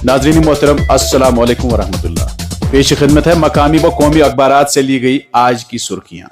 नाज़रीन मोहतरम अस्सलाम वालेकुम वरहमतुल्लाह। पेश खिदमत है मकामी व कौमी अखबारात से ली गई आज की सुर्खियां।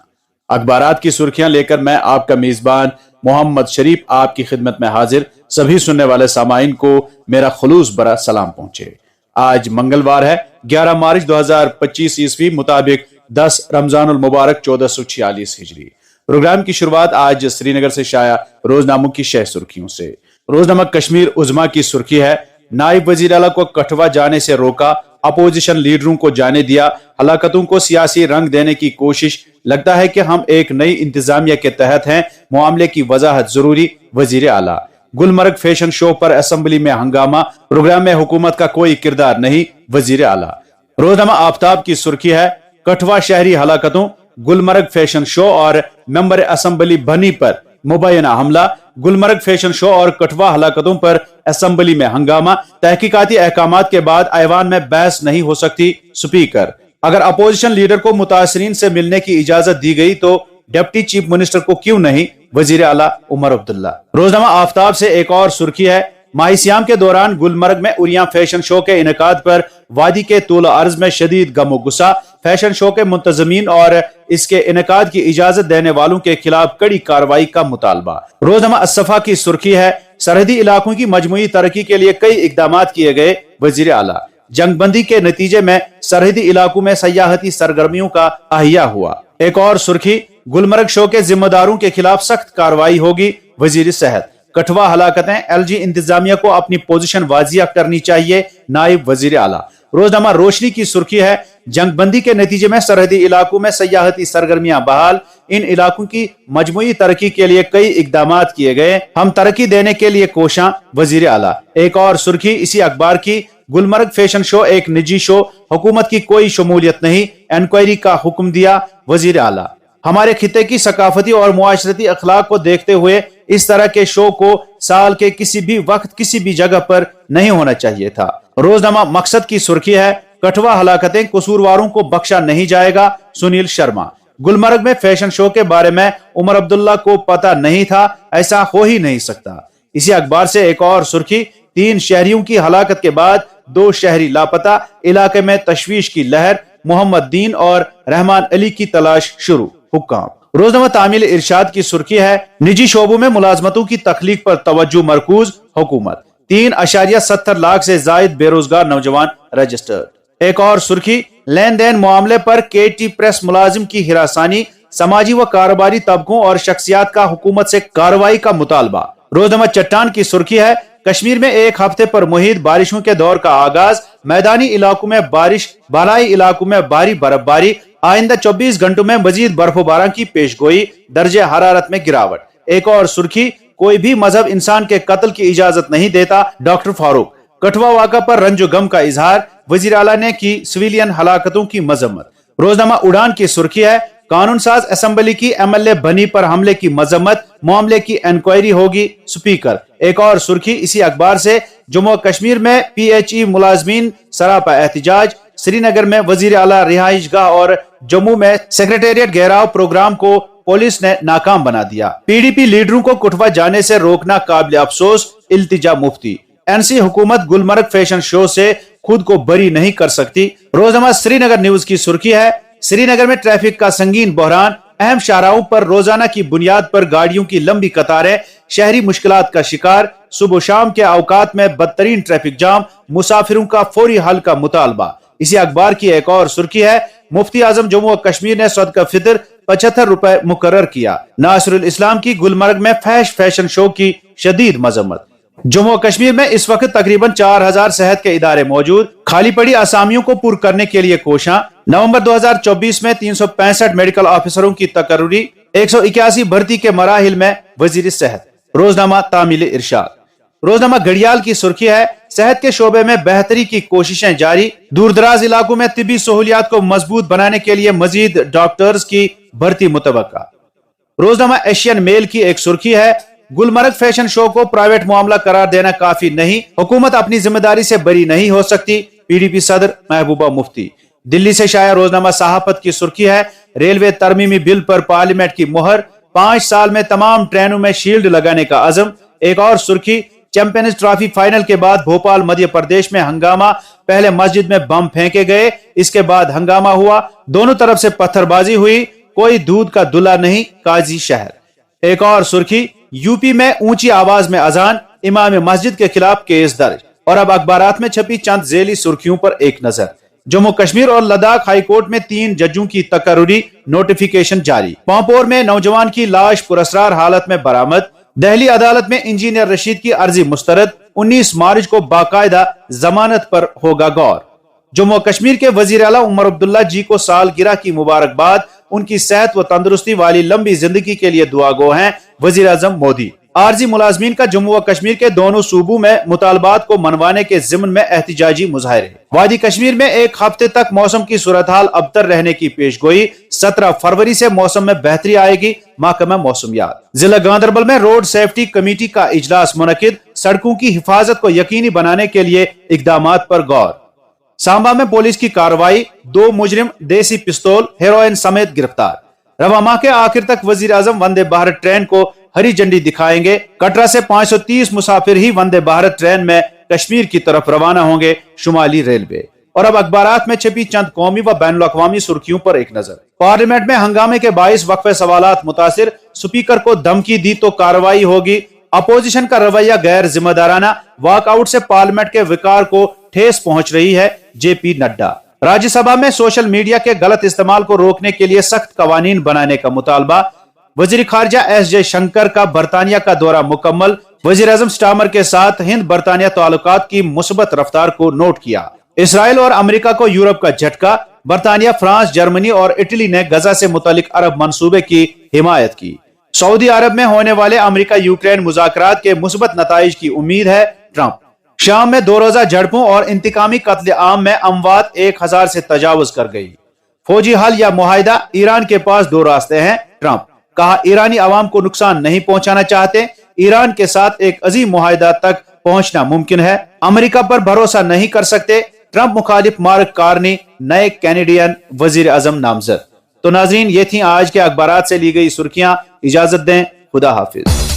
अखबारात की सुर्खियां लेकर मैं आपका मेज़बान मोहम्मद शरीफ आपकी खिदमत में हाजिर। सभी सुनने वाले सामाइन को मेरा खुलूस भरा सलाम पहुंचे। आज मंगलवार है 11 मार्च 2025 ईस्वी मुताबिक 10 रमजानुल मुबारक 1446 हिजरी। प्रोग्राम की शुरुआत आज श्रीनगर से शाया रोजनामों की शह सुर्खियों से। रोजनामा कश्मीर उज़्मा की सुर्खी है, नायब वजीर आला को कठवा जाने से रोका, अपोजिशन लीडरों को जाने दिया, हलाकतों को सियासी रंग देने की कोशिश, लगता है कि हम एक नई इंतजामिया के तहत हैं, मामले की वजाहत जरूरी, वजीर आला। गुलमर्ग फैशन शो पर असेंबली में हंगामा, प्रोग्राम में हुकूमत का कोई किरदार नहीं, वजीर आला। रोजनामा आफ्ताब की सुर्खी है, कठवा शहरी हलाकतों, गुलमर्ग फैशन शो और मेंबर असेंबली बनी पर मुबैना हमला, गुलमर्ग फैशन शो और कठवा हलाकतों पर असेंबली में हंगामा, तहकीकाती अहकामात के बाद ऐवान में बहस नहीं हो सकती, स्पीकर। अगर अपोजिशन लीडर को मुतासरीन से मिलने की इजाजत दी गई तो डिप्टी चीफ मिनिस्टर को क्यों नहीं, वजीर आला उमर अब्दुल्ला। रोजनामा आफ्ताब से एक और सुर्खी है, माही सियाम के दौरान गुलमर्ग में उरिया फैशन शो के इनेकाद पर वादी के तूल अर्ज में शदीद गमो गुस्सा, फैशन शो के मुंतजमीन और इसके इनेकाद की इजाजत देने वालों के खिलाफ कड़ी कार्रवाई का मुतालबा। रोजनामा असफा की सुर्खी है, सरहदी इलाकों की मजमूई तरक्की के लिए कई इकदाम किए गए, वजीर आला। जंगबंदी के नतीजे में सरहदी इलाकों में सयाहती सरगर्मियों का अहिया हुआ। एक और सुर्खी, गुलमर्ग शो के जिम्मेदारों के खिलाफ सख्त कार्रवाई होगी, वजीर सेहत। कठवा हलाकतें, एलजी इंतजामिया को अपनी पोजीशन वाजिया करनी चाहिए, नायब वजीर आला। रोजनामा रोशनी की सुर्खी है, जंगबंदी के नतीजे में सरहदी इलाकों में सयाहती सरगर्मियां बहाल, इन इलाकों की मजमूई तरक्की के लिए कई इकदाम किए गए, हम तरक्की देने के लिए कोशां, वजीर आला। एक और सुर्खी इसी अखबार की, गुलमर्ग फैशन शो एक निजी शो, हुकूमत की कोई शमूलियत नहीं, इंक्वायरी का हुक्म दिया, वजीर आला। हमारे खिते की सकाफती और मुआशरती अखलाक को देखते हुए इस तरह के शो को साल के किसी भी वक्त किसी भी जगह पर नहीं होना चाहिए था। रोजनामा मकसद की सुर्खी है, कठवा हलाकतें, कसूरवारों को बख्शा नहीं जाएगा, सुनील शर्मा। गुलमर्ग में फैशन शो के बारे में उमर अब्दुल्ला को पता नहीं था, ऐसा हो ही नहीं सकता। इसी अखबार से एक और सुर्खी, 3 शहरियों की हलाकत के बाद 2 शहरी लापता, इलाके में तशवीश की लहर, मोहम्मद दीन और रहमान अली की तलाश शुरू, हुक्काम। रोजनामा तामील इरशाद की सुर्खी है, निजी शोबों में मुलाजमतों की तख्लीक पर तवज्जो मरकूज, हुकूमत। 3.70 लाख से जायद बेरोजगार नौजवान रजिस्टर्ड। एक और सुर्खी, लेन देन मामले पर केटी प्रेस मुलाजिम की हिरासानी, समाजी व कारोबारी तबकों और शख्सियात का हुकूमत से कार्रवाई का मुतालबा। रोजनामा चट्टान की सुर्खी है, कश्मीर में एक हफ्ते पर मुहित बारिशों के दौर का आगाज, मैदानी इलाकों में बारिश, बालाई इलाकों में भारी बर्फबारी, आइंदा 24 घंटों में मजीद बर्फबारी की पेशगोई, दर्जे हरारत में गिरावट। एक और सुर्खी, कोई भी मजहब इंसान के कत्ल की इजाजत नहीं देता, डॉक्टर फारूक। कठवा वाक़ा पर रंजो गम का इजहार, वजीर आला ने की सिविलियन हलाकतों की मजम्मत। रोजनामा उड़ान की सुर्खी है, कानून साज असेंबली की एमएलए बनी पर हमले की मजम्मत, मामले की इंक्वायरी होगी, स्पीकर। एक और सुर्खी इसी अखबार से, जम्मू कश्मीर में पीएचई मुलाजमीन सरापा एहतजाज, श्रीनगर में वजीर आला रिहाइश गाह और जम्मू में सेक्रेटेरिएट घेराव प्रोग्राम को पुलिस ने नाकाम बना दिया। पीडीपी लीडरों को कठवा जाने से रोकना काबिल अफसोस, इल्तिजा मुफ्ती। एनसी हुकूमत गुलमर्ग फैशन शो से खुद को बरी नहीं कर सकती। रोजनामा श्रीनगर न्यूज की सुर्खी है, श्रीनगर में ट्रैफिक का संगीन बहरान, अहम शाहराहों पर रोजाना की बुनियाद पर गाड़ियों की लंबी कतारें, शहरी मुश्किलात का शिकार, सुबह शाम के औकात में बदतरीन ट्रैफिक जाम, मुसाफिरों का फौरी हल का मुतालबा। इसी अखबार की एक और सुर्खी है, मुफ्ती आजम जम्मू और कश्मीर ने सदका फितर 75 रुपए मुकर्रर किया। नासिरुल इस्लाम की गुलमर्ग में फैशन शो की शदीद मजम्मत। जम्मू और कश्मीर में इस वक्त तकरीबन 4000 सेहत के इदारे मौजूद, खाली पड़ी आसामियों को पूर्ण करने के लिए कोशां। नवंबर 2024 में 365 मेडिकल ऑफिसरों की तकर्री, 181 भर्ती के मराहिल में वजीर सेहत। रोजनामा तामील इरशाद। रोजनामा घड़ियाल की सुर्खी है, सेहत के शोबे में बेहतरी की कोशिशें जारी, दूरदराज इलाकों में तिब्बी सहूलियात को मजबूत बनाने के लिए मजीद डॉक्टर्स की भर्ती मुतवक्का। रोजनामा एशियन मेल की एक सुर्खी है, गुलमर्ग फैशन शो को प्राइवेट मामला करार देना काफी नहीं, हुकूमत अपनी जिम्मेदारी से बरी नहीं हो सकती, पीडीपी सदर महबूबा मुफ्ती। दिल्ली से शाया रोजनामा सहाफत की सुर्खी है, रेलवे तरमीमी बिल पर पार्लियामेंट की मुहर, 5 साल में तमाम ट्रेनों में शील्ड लगाने का अज़म। एक और सुर्खी, चैंपियंस ट्रॉफी फाइनल के बाद भोपाल मध्य प्रदेश में हंगामा। पहले मस्जिद में बम फेंके गए, इसके बाद हंगामा हुआ, दोनों तरफ से पत्थरबाजी हुई, कोई दूध का दूल्हा नहीं, काजी शहर। एक और सुर्खी, यूपी में ऊंची आवाज में अजान, इमाम मस्जिद के खिलाफ केस दर्ज। और अब अखबारात में छपी चंद झेली सुर्खियों पर एक नजर। जम्मू कश्मीर और लद्दाख हाईकोर्ट में 3 जजों की तकर्रुरी नोटिफिकेशन जारी। पांपोर में नौजवान की लाश पुरस्कार हालत में बरामद। दिल्ली अदालत में इंजीनियर रशीद की अर्जी मुस्तरद। 19 मार्च को बाकायदा जमानत पर होगा गौर। जम्मू कश्मीर के वजीर आला उमर अब्दुल्ला जी को सालगिरह की मुबारकबाद। उनकी सेहत व तंदुरुस्ती वाली लंबी जिंदगी के लिए दुआ गो हैं वजीर आजम मोदी। आरजी मुलाजमीन का जम्मू व कश्मीर के दोनों सूबों में मुतालबात को मनवाने के जिम्न में एहतिजाजी मुजाहरे। वादी कश्मीर में एक हफ्ते तक मौसम की सूरत हाल अबतर रहने की पेशगोई। 17 फरवरी से मौसम में बेहतरी आएगी, महकमा मौसमियात। जिला गांधरबल में रोड सेफ्टी कमेटी का इजलास मुनक्किद। सड़कों की हिफाजत को यकीनी बनाने के लिए इकदामात पर गौर। सांबा में पुलिस की कार्रवाई, 2 मुजरिम देसी पिस्तौल हेरोइन समेत गिरफ्तार। रवा माह के आखिर तक वजीर आजम वंदे भारत ट्रेन को हरी झंडी दिखाएंगे। कटरा से 530 मुसाफिर ही वंदे भारत ट्रेन में कश्मीर की तरफ रवाना होंगे, शुमाली रेलवे। और अब अखबारात में छपी चंद कौमी व बैनुल अक़वामी सुर्खियों पर एक नजर। पार्लियामेंट में हंगामे के बाइस वक्फे सवालात मुतासिर। स्पीकर को धमकी दी तो कार्रवाई होगी। अपोजिशन का रवैया गैर जिम्मेदाराना। वॉकआउट से पार्लियामेंट के विकार को ठेस पहुंच रही है, जेपी नड्डा। राज्यसभा में सोशल मीडिया के गलत इस्तेमाल को रोकने के लिए सख्त कवानीन बनाने का मुतालबा। वजीर खारजा एस जयशंकर का बरतानिया का दौरा मुकम्मल। वजीर आजम स्टामर के साथ हिंद बरतानिया ताल्लुकात की मुस्बत रफ्तार को नोट किया। इसराइल और अमेरिका को यूरोप का झटका। बरतानिया, फ्रांस, जर्मनी और इटली ने गजा से मुतालिक अरब मंसूबे की हिमायत की। सऊदी अरब में होने वाले अमेरिका यूक्रेन मुज़ाकरात के मुस्बत नताइज की उम्मीद है, ट्रंप। शाम में 2 रोजा झड़पों और इंतकामी कत्ल आम में अमवात 1000 से तजावुज कर गई। फौजी हल या मुआहिदा, ईरान के पास 2 रास्ते हैं, ट्रंप। कहा, ईरानी अवाम को नुकसान नहीं पहुंचाना चाहते, ईरान के साथ एक अजीम मुआहिदा तक पहुंचना मुमकिन है, अमेरिका पर भरोसा नहीं कर सकते। ट्रंप मुखालिफ मार्क कार्नी नए कैनेडियन वजीर आजम नामजद। तो नाजरीन, ये थी आज के अखबारात से ली गई सुर्खियां। इजाजत दें, खुदा हाफिज।